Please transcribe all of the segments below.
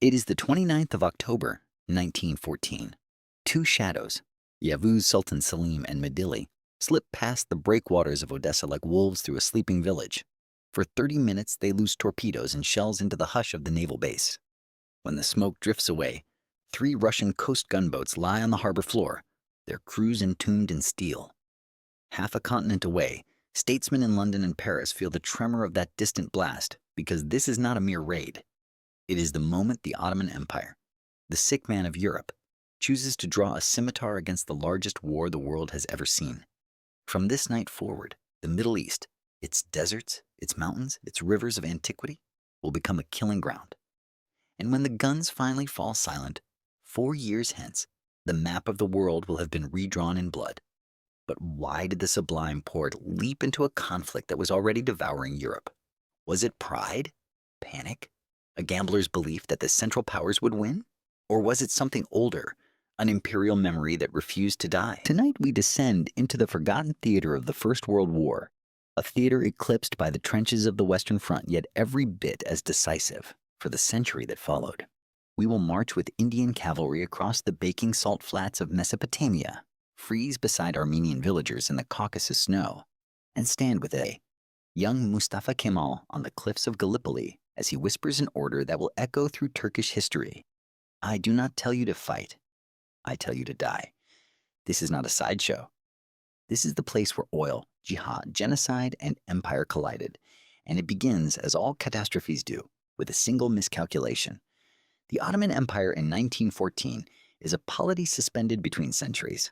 It is the 29th of October, 1914. Two shadows, Yavuz Sultan Selim and Midili, slip past the breakwaters of Odessa like wolves through a sleeping village. For 30 minutes, they loose torpedoes and shells into the hush of the naval base. When the smoke drifts away, 3 Russian coast gunboats lie on the harbor floor, their crews entombed in steel. Half a continent away, statesmen in London and Paris feel the tremor of that distant blast, because this is not a mere raid. It is the moment the Ottoman Empire, the sick man of Europe, chooses to draw a scimitar against the largest war the world has ever seen. From this night forward, the Middle East, its deserts, its mountains, its rivers of antiquity, will become a killing ground. And when the guns finally fall silent, 4 years hence, the map of the world will have been redrawn in blood. But why did the sublime Porte leap into a conflict that was already devouring Europe? Was it pride? Panic? A gambler's belief that the Central Powers would win? Or was it something older, an imperial memory that refused to die? Tonight we descend into the forgotten theater of the First World War, a theater eclipsed by the trenches of the Western Front, yet every bit as decisive for the century that followed. We will march with Indian cavalry across the baking salt flats of Mesopotamia, freeze beside Armenian villagers in the Caucasus snow, and stand with a young Mustafa Kemal on the cliffs of Gallipoli as he whispers an order that will echo through Turkish history. I do not tell you to fight. I tell you to die. This is not a sideshow. This is the place where oil, jihad, genocide, and empire collided, and it begins, as all catastrophes do, with a single miscalculation. The Ottoman Empire in 1914 is a polity suspended between centuries.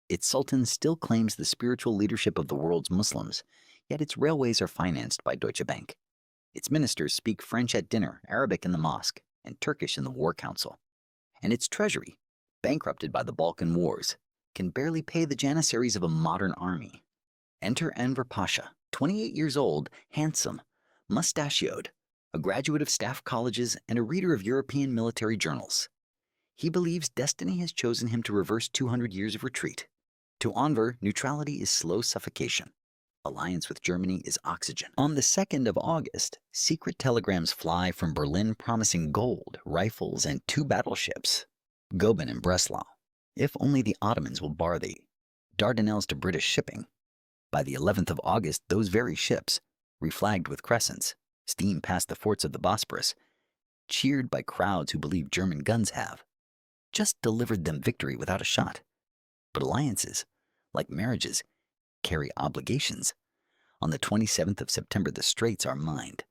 Its sultan still claims the spiritual leadership of the world's Muslims, yet its railways are financed by Deutsche Bank. Its ministers speak French at dinner, Arabic in the mosque, and Turkish in the war council. And its treasury, bankrupted by the Balkan Wars, can barely pay the janissaries of a modern army. Enter Enver Pasha, 28 years old, handsome, mustachioed, a graduate of staff colleges and a reader of European military journals. He believes destiny has chosen him to reverse 200 years of retreat. To Enver, neutrality is slow suffocation. Alliance with Germany is oxygen. On the 2nd of August, secret telegrams fly from Berlin promising gold, rifles, and 2 battleships, Goeben and Breslau, if only the Ottomans will bar the Dardanelles to British shipping. By the 11th of August, those very ships, reflagged with crescents, steam past the forts of the Bosporus, cheered by crowds who believe German guns have just delivered them victory without a shot. But alliances, like marriages, carry obligations. On the 27th of September, the straits are mined.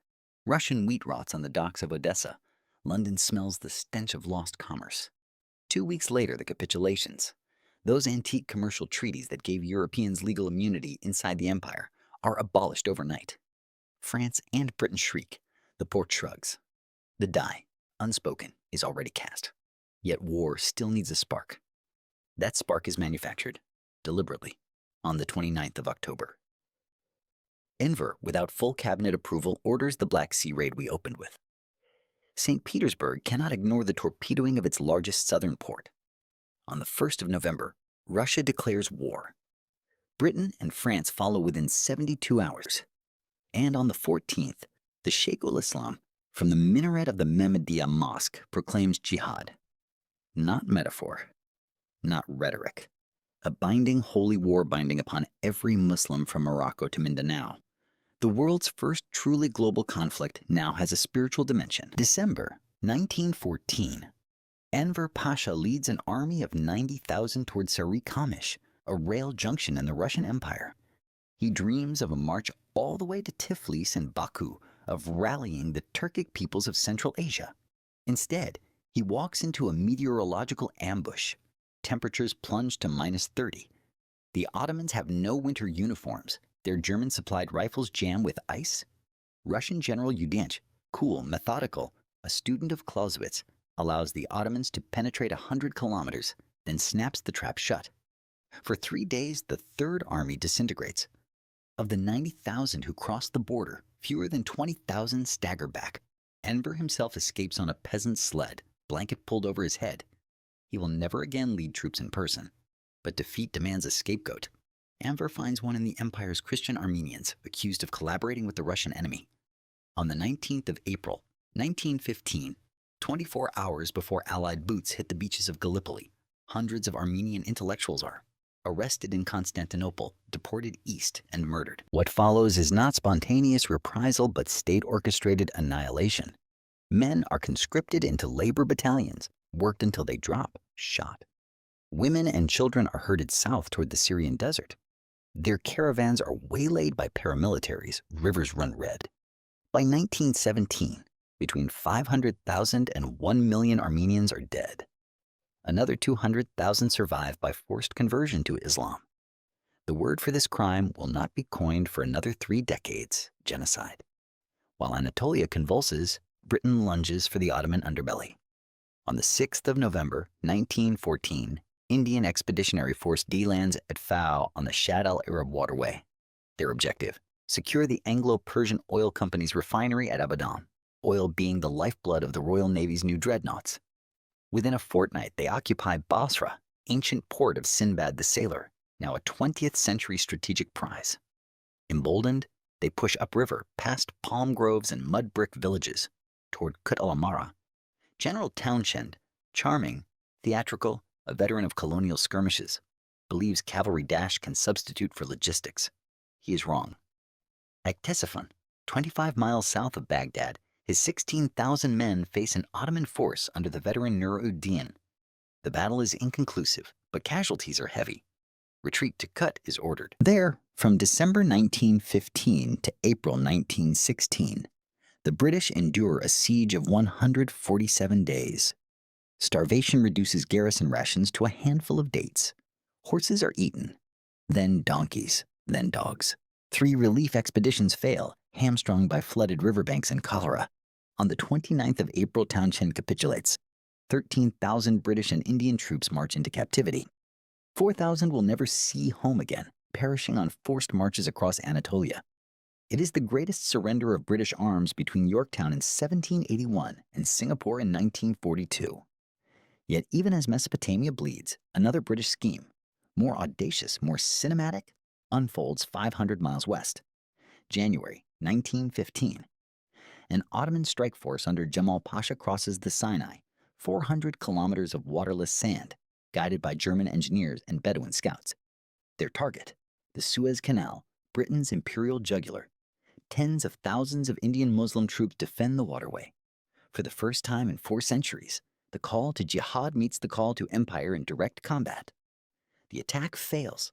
Russian wheat rots on the docks of Odessa. London smells the stench of lost commerce. 2 weeks later, the capitulations, those antique commercial treaties that gave Europeans legal immunity inside the empire, are abolished overnight. France and Britain shriek. The Porte shrugs. The die, unspoken, is already cast. Yet war still needs a spark. That spark is manufactured, deliberately, on the 29th of October. Enver, without full cabinet approval, orders the Black Sea raid we opened with. St. Petersburg cannot ignore the torpedoing of its largest southern port. On the 1st of November, Russia declares war. Britain and France follow within 72 hours. And on the 14th, the Sheikh ul-Islam, from the minaret of the Mehmediya Mosque, proclaims jihad. Not metaphor, not rhetoric. A binding holy war binding upon every Muslim from Morocco to Mindanao. The world's first truly global conflict now has a spiritual dimension. December 1914. Enver Pasha leads an army of 90,000 toward Sarikamish, a rail junction in the Russian Empire. He dreams of a march all the way to Tiflis and Baku, of rallying the Turkic peoples of Central Asia. Instead, he walks into a meteorological ambush. Temperatures plunge to -30. The Ottomans have no winter uniforms. Their German-supplied rifles jam with ice. Russian General Yudench, cool, methodical, a student of Clausewitz, allows the Ottomans to penetrate 100 kilometers, then snaps the trap shut. For 3 days, the Third Army disintegrates. Of the 90,000 who cross the border, fewer than 20,000 stagger back. Enver himself escapes on a peasant's sled, blanket pulled over his head. He will never again lead troops in person, but defeat demands a scapegoat. Enver finds one in the empire's Christian Armenians, accused of collaborating with the Russian enemy. On the 19th of April, 1915, 24 hours before Allied boots hit the beaches of Gallipoli, hundreds of Armenian intellectuals are arrested in Constantinople, deported east, and murdered. What follows is not spontaneous reprisal, but state-orchestrated annihilation. Men are conscripted into labor battalions, worked until they drop, shot. Women and children are herded south toward the Syrian desert. Their caravans are waylaid by paramilitaries, rivers run red. By 1917, between 500,000 and 1 million Armenians are dead. Another 200,000 survive by forced conversion to Islam. The word for this crime will not be coined for another 3 decades: genocide. While Anatolia convulses, Britain lunges for the Ottoman underbelly. On the 6th of November, 1914, Indian Expeditionary Force delands at Fao on the Shad al-Arab waterway. Their objective: secure the Anglo-Persian Oil Company's refinery at Abadan, oil being the lifeblood of the Royal Navy's new dreadnoughts. Within a fortnight, they occupy Basra, ancient port of Sinbad the Sailor, now a 20th century strategic prize. Emboldened, they push upriver past palm groves and mud brick villages toward Kut al-Amara. General Townshend, charming, theatrical, a veteran of colonial skirmishes, believes cavalry dash can substitute for logistics. He is wrong. At Ctesiphon, 25 miles south of Baghdad, his 16,000 men face an Ottoman force under the veteran Nur-ud-Din. The battle is inconclusive, but casualties are heavy. Retreat to Kut is ordered. There, from December 1915 to April 1916, the British endure a siege of 147 days. Starvation reduces garrison rations to a handful of dates. Horses are eaten, then donkeys, then dogs. 3 relief expeditions fail, hamstrung by flooded riverbanks and cholera. On the 29th of April, Townshend capitulates. 13,000 British and Indian troops march into captivity. 4,000 will never see home again, perishing on forced marches across Anatolia. It is the greatest surrender of British arms between Yorktown in 1781 and Singapore in 1942. Yet even as Mesopotamia bleeds, another British scheme, more audacious, more cinematic, unfolds 500 miles west. January 1915. An Ottoman strike force under Jamal Pasha crosses the Sinai, 400 kilometers of waterless sand, guided by German engineers and Bedouin scouts. Their target, the Suez Canal, Britain's imperial jugular. Tens of thousands of Indian Muslim troops defend the waterway. For the first time in 4 centuries, the call to jihad meets the call to empire in direct combat. The attack fails,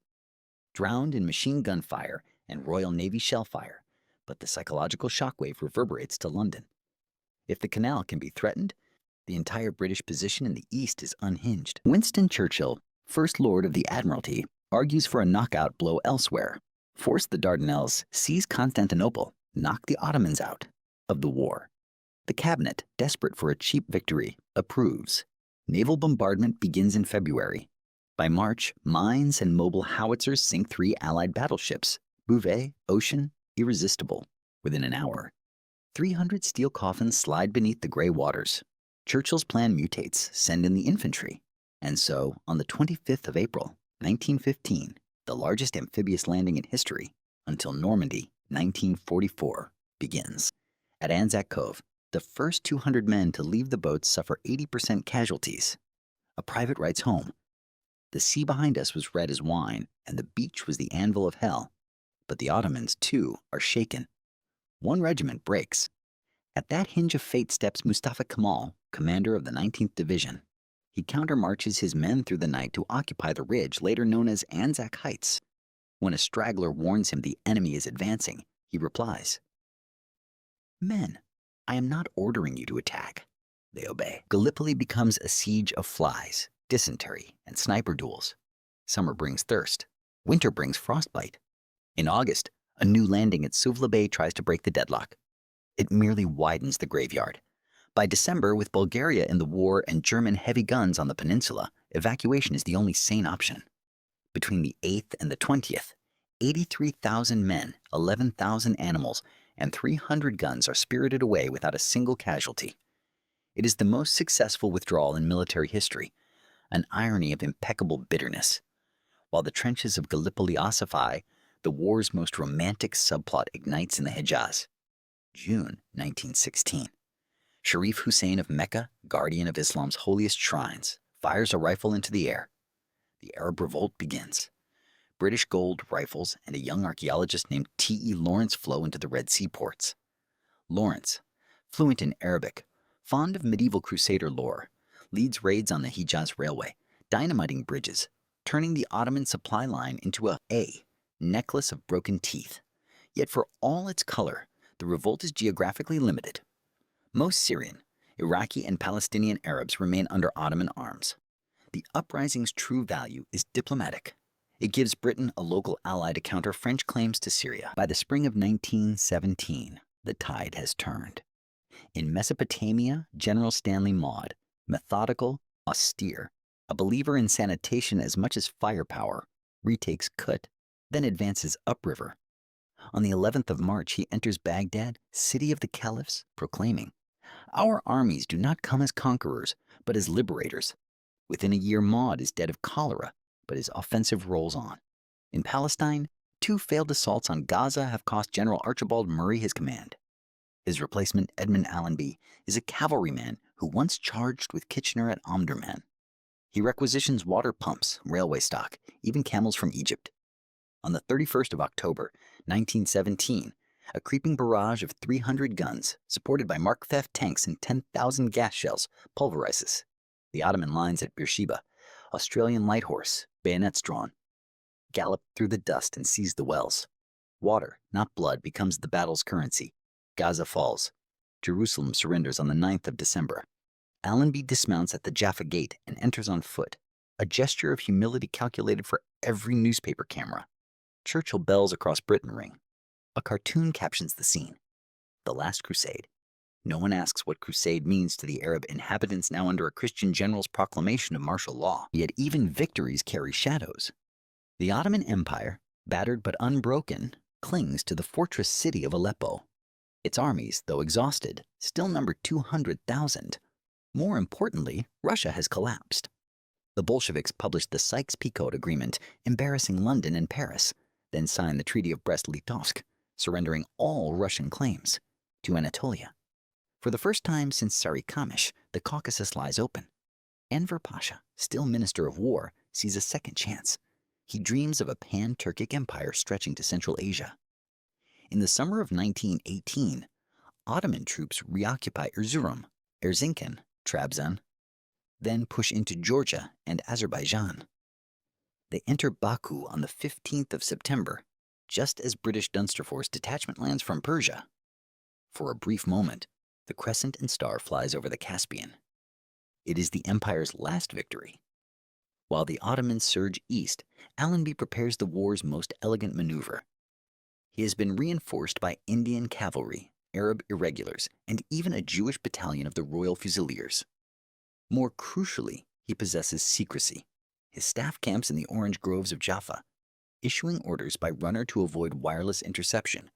drowned in machine gun fire and Royal Navy shell fire, but the psychological shockwave reverberates to London. If the canal can be threatened, the entire British position in the east is unhinged. Winston Churchill, First Lord of the Admiralty, argues for a knockout blow elsewhere. Force the Dardanelles, seize Constantinople, knock the Ottomans out of the war. The cabinet, desperate for a cheap victory, approves. Naval bombardment begins in February. By March, mines and mobile howitzers sink 3 Allied battleships, Bouvet, Ocean, Irresistible, within an hour. 300 steel coffins slide beneath the gray waters. Churchill's plan mutates, send in the infantry. And so, on the 25th of April, 1915, the largest amphibious landing in history, until Normandy, 1944, begins. At Anzac Cove, the first 200 men to leave the boats suffer 80% casualties. A private writes home, "The sea behind us was red as wine, and the beach was the anvil of hell. But the Ottomans, too, are shaken. 1 regiment breaks. At that hinge of fate steps Mustafa Kemal, commander of the 19th Division. He countermarches his men through the night to occupy the ridge later known as Anzac Heights. When a straggler warns him the enemy is advancing, he replies, 'Men, I am not ordering you to attack.' They obey. Gallipoli becomes a siege of flies, dysentery, and sniper duels. Summer brings thirst. Winter brings frostbite. In August, a new landing at Suvla Bay tries to break the deadlock. It merely widens the graveyard. By December, with Bulgaria in the war and German heavy guns on the peninsula, evacuation is the only sane option. Between the 8th and the 20th, 83,000 men, 11,000 animals, and 300 guns are spirited away without a single casualty. It is the most successful withdrawal in military history, an irony of impeccable bitterness. While the trenches of Gallipoli ossify, the war's most romantic subplot ignites in the Hejaz. June 1916. Sharif Hussein of Mecca, guardian of Islam's holiest shrines, fires a rifle into the air. The Arab revolt begins. British gold rifles and a young archaeologist named T.E. Lawrence flow into the Red Sea ports. Lawrence, fluent in Arabic, fond of medieval crusader lore, leads raids on the Hijaz Railway, dynamiting bridges, turning the Ottoman supply line into a necklace of broken teeth. Yet for all its color, the revolt is geographically limited. Most Syrian, Iraqi, and Palestinian Arabs remain under Ottoman arms. The uprising's true value is diplomatic. It gives Britain a local ally to counter French claims to Syria. By the spring of 1917, the tide has turned. In Mesopotamia, General Stanley Maude, methodical, austere, a believer in sanitation as much as firepower, retakes Kut, then advances upriver. On the 11th of March, he enters Baghdad, city of the caliphs, proclaiming, "Our armies do not come as conquerors, but as liberators." Within a year, Maude is dead of cholera, but his offensive rolls on. In Palestine, 2 failed assaults on Gaza have cost General Archibald Murray his command. His replacement, Edmund Allenby, is a cavalryman who once charged with Kitchener at Omdurman. He requisitions water pumps, railway stock, even camels from Egypt. On the 31st of October, 1917, a creeping barrage of 300 guns, supported by Mark V tanks and 10,000 gas shells, pulverizes the Ottoman lines at Beersheba. Australian light horse, bayonets drawn, gallop through the dust and seize the wells. Water, not blood, becomes the battle's currency. Gaza falls. Jerusalem surrenders on the 9th of December. Allenby dismounts at the Jaffa Gate and enters on foot, a gesture of humility calculated for every newspaper camera. Churchill bells across Britain ring. A cartoon captions the scene. The Last Crusade. No one asks what crusade means to the Arab inhabitants now under a Christian general's proclamation of martial law. Yet even victories carry shadows. The Ottoman Empire, battered but unbroken, clings to the fortress city of Aleppo. Its armies, though exhausted, still number 200,000. More importantly, Russia has collapsed. The Bolsheviks published the Sykes-Picot Agreement, embarrassing London and Paris, then signed the Treaty of Brest-Litovsk, surrendering all Russian claims to Anatolia. For the first time since Sari Kamish, the Caucasus lies open. Enver Pasha, still Minister of War, sees a second chance. He dreams of a pan-Turkic empire stretching to Central Asia. In the summer of 1918, Ottoman troops reoccupy Erzurum, Erzincan, Trabzon, then push into Georgia and Azerbaijan. They enter Baku on the 15th of September, just as British Dunster Force detachment lands from Persia. For a brief moment, the crescent and star flies over the Caspian. It is the empire's last victory. While the Ottomans surge east, Allenby prepares the war's most elegant maneuver. He has been reinforced by Indian cavalry, Arab irregulars, and even a Jewish battalion of the Royal Fusiliers. More crucially, he possesses secrecy. His staff camps in the orange groves of Jaffa, issuing orders by runner to avoid wireless interception.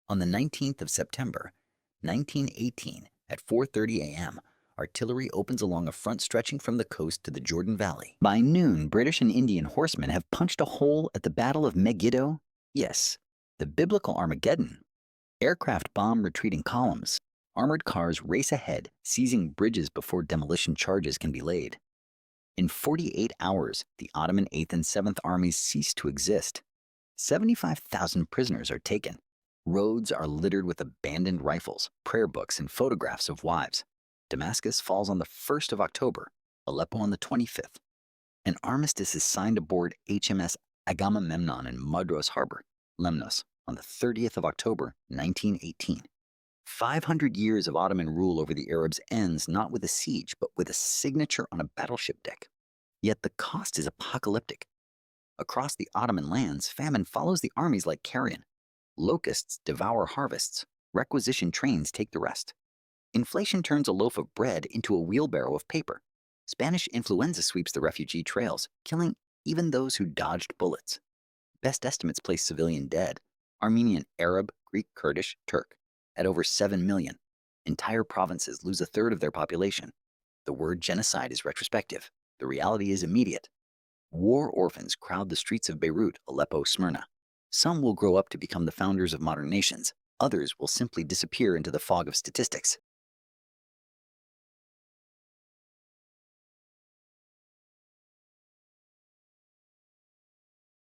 On the 19th of September, 1918, at 4:30 a.m., artillery opens along a front stretching from the coast to the Jordan Valley. By noon, British and Indian horsemen have punched a hole at the Battle of Megiddo. Yes, the biblical Armageddon. Aircraft bomb retreating columns. Armored cars race ahead, seizing bridges before demolition charges can be laid. In 48 hours, the Ottoman 8th and 7th armies cease to exist. 75,000 prisoners are taken. Roads are littered with abandoned rifles, prayer books, and photographs of wives. Damascus falls on the 1st of October, Aleppo on the 25th. An armistice is signed aboard HMS Agamemnon in Mudros Harbor, Lemnos, on the 30th of October, 1918. 500 years of Ottoman rule over the Arabs ends not with a siege, but with a signature on a battleship deck. Yet the cost is apocalyptic. Across the Ottoman lands, famine follows the armies like carrion. Locusts devour harvests. Requisition trains take the rest. Inflation turns a loaf of bread into a wheelbarrow of paper. Spanish influenza sweeps the refugee trails, killing even those who dodged bullets. Best estimates place civilian dead, Armenian, Arab, Greek, Kurdish, Turk, at over 7 million. Entire provinces lose a third of their population. The word genocide is retrospective. The reality is immediate. War orphans crowd the streets of Beirut, Aleppo, Smyrna. Some will grow up to become the founders of modern nations. Others will simply disappear into the fog of statistics.